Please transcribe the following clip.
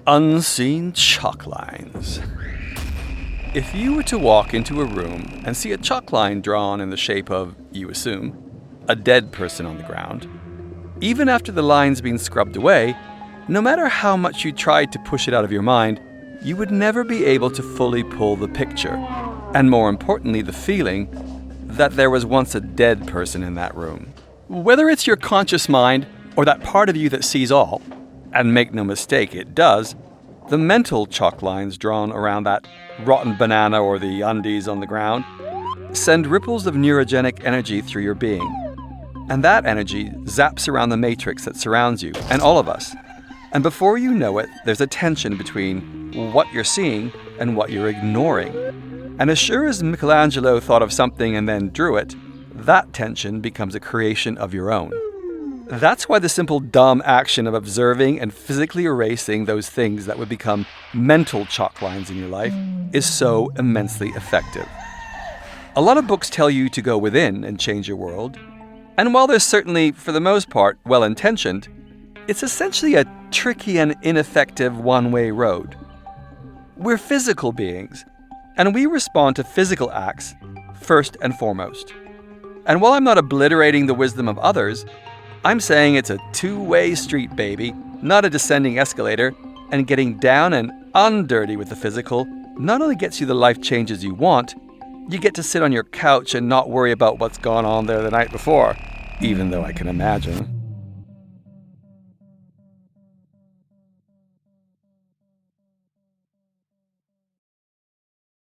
Unseen chalk lines. If you were to walk into a room and see a chalk line drawn in the shape of, you assume, a dead person on the ground, even after the line's been scrubbed away, no matter how much you tried to push it out of your mind, you would never be able to fully pull the picture, and more importantly, the feeling that there was once a dead person in that room. Whether it's your conscious mind or that part of you that sees all, and make no mistake, it does, the mental chalk lines drawn around that rotten banana or the undies on the ground send ripples of neurogenic energy through your being. And that energy zaps around the matrix that surrounds you, and all of us. And before you know it, there's a tension between what you're seeing and what you're ignoring. And as sure as Michelangelo thought of something and then drew it, that tension becomes a creation of your own. That's why the simple dumb action of observing and physically erasing those things that would become mental chalk lines in your life is so immensely effective. A lot of books tell you to go within and change your world. And while they're certainly, for the most part, well-intentioned, it's essentially a tricky and ineffective one-way road. We're physical beings, and we respond to physical acts first and foremost. And while I'm not obliterating the wisdom of others, I'm saying it's a two-way street, baby, not a descending escalator, and getting down and undirty with the physical not only gets you the life changes you want, you get to sit on your couch and not worry about what's gone on there the night before, even though I can imagine.